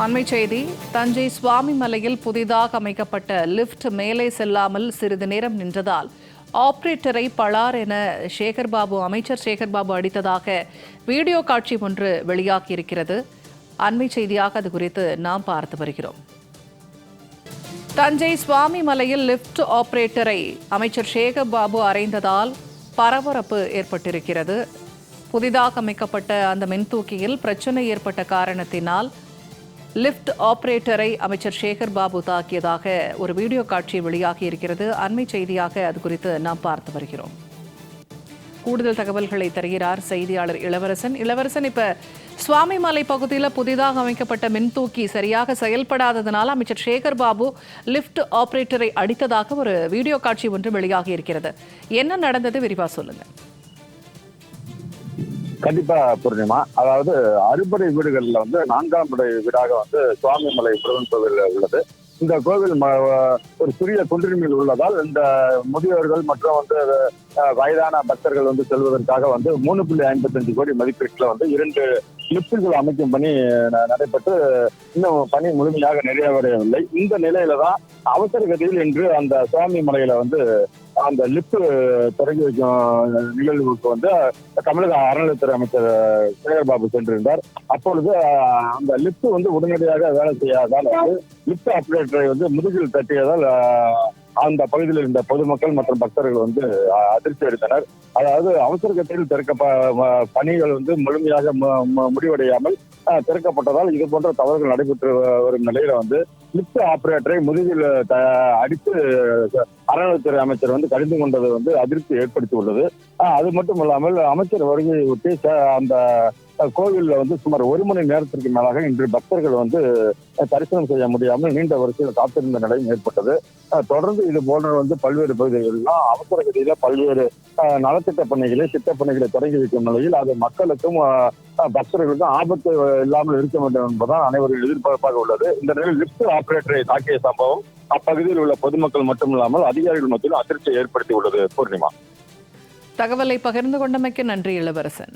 அண்மை செய்தி. தஞ்சை சுவாமி மலையில் புதிதாக அமைக்கப்பட்ட லிப்ட் மேலே செல்லாமல் சிறிது நேரம் நின்றதால் ஆபரேட்டரை பளார் என அமைச்சர் சேகர்பாபு அடித்ததாக வீடியோ காட்சி ஒன்று வெளியாகியிருக்கிறது. அண்மை செய்தியாக அது குறித்து நாம் பார்த்து வருகிறோம். தஞ்சை சுவாமி மலையில் லிப்ட் ஆபரேட்டரை அமைச்சர் சேகர்பாபு அறைந்ததால் பரபரப்பு ஏற்பட்டிருக்கிறது. புதிதாக அமைக்கப்பட்ட அந்த மின்தூக்கியில் பிரச்சனை ஏற்பட்ட காரணத்தினால் லிப்ட் ஆபரேட்டரை அமைச்சர் சேகர்பாபு தாக்கியதாக ஒரு வீடியோ காட்சி வெளியாகி இருக்கிறது. அண்மை செய்தியாக அது குறித்து நாம் பார்த்து வருகிறோம். கூடுதல் தகவல்களை தருகிறார் செய்தியாளர் இளவரசன். இப்ப சுவாமிமலை பகுதியில் புதிதாக அமைக்கப்பட்ட மின்தூக்கி சரியாக செயல்படாததனால் அமைச்சர் சேகர்பாபு லிப்ட் ஆபரேட்டரை அடித்ததாக ஒரு வீடியோ காட்சி ஒன்று வெளியாகி இருக்கிறது. என்ன நடந்தது, விரிவா சொல்லுங்க. கண்டிப்பா பூர்ணிமா, அதாவது அறுபடை வீடுகள்ல நான்காம் படை வீடாக சுவாமிமலை முருகன் கோவில் உள்ளது. இந்த கோவில் ஒரு சிறிய குன்றின் உள்ளதால் இந்த முதியோர்கள் மற்றும் வயதான பக்தர்கள் செல்வதற்காக 3.55 கோடி மதிப்பீட்டுல 2 லிப்டுகள் அமைக்கும் பணி நடைபெற்று இன்னும் பணி முழுமையாக நிறைவடையவில்லை. இந்த நிலையில தான் அவசர கதியில் இன்று அந்த சுவாமி மலையில அந்த லிப்ட் தொடங்கி வைக்கும் நிகழ்வுக்கு தமிழக அறநிலையத்துறை அமைச்சர் சேகர்பாபு சென்றிருந்தார். அப்பொழுது அந்த லிப்ட் உடனடியாக வேலை செய்யாதால் லிப்ட் ஆபரேட்டரை முதுகில் தட்டியதால் அந்த பகுதியில் இருந்த பொதுமக்கள் மற்றும் பக்தர்கள் அதிர்ச்சி அடைந்தனர். அதாவது அவசர கட்டத்தில் பணிகள் முழுமையாக முடிவடையாமல் திறக்கப்பட்டதால் இது போன்ற தவறுகள் நடைபெற்று வரும் நிலையில லிப்ட் ஆபரேட்டரை முதுகில் அடித்து அறநிலையத்துறை அமைச்சர் கடிந்து கொண்டது அதிர்ச்சி ஏற்படுத்தி உள்ளது. அது மட்டும் இல்லாமல் அமைச்சர் வருகையை ஒட்டி அந்த கோவில்ல சுமார் 1 மணி நேரத்திற்கு மேலாக இன்று பக்தர்கள் தரிசனம் செய்ய முடியாமல் நீண்ட வரிசையில் காத்திருந்த நிலையும் ஏற்பட்டது. தொடர்ந்து இது போன்ற பல்வேறு பகுதிகளெல்லாம் அவசர கதியில பல்வேறு நலத்திட்ட பணிகளை திட்டப்பணிகளை தொடங்கி வைக்கும் நிலையில் அது மக்களுக்கும் பக்தர்களுக்கும் ஆபத்து இல்லாமல் இருக்க வேண்டும் என்பதுதான் அனைவரும் எதிர்பார்ப்பாக உள்ளது. இந்த நிலையில் லிப்ட் ஆபரேட்டரை தாக்கிய சம்பவம் அப்பகுதியில் உள்ள பொதுமக்கள் மட்டுமில்லாமல் அதிகாரிகள் மத்தியிலும் அதிர்ச்சியை ஏற்படுத்தி உள்ளது. பூர்ணிமா, தகவலை பகிர்ந்து கொண்டமைக்கு நன்றி இளவரசன்.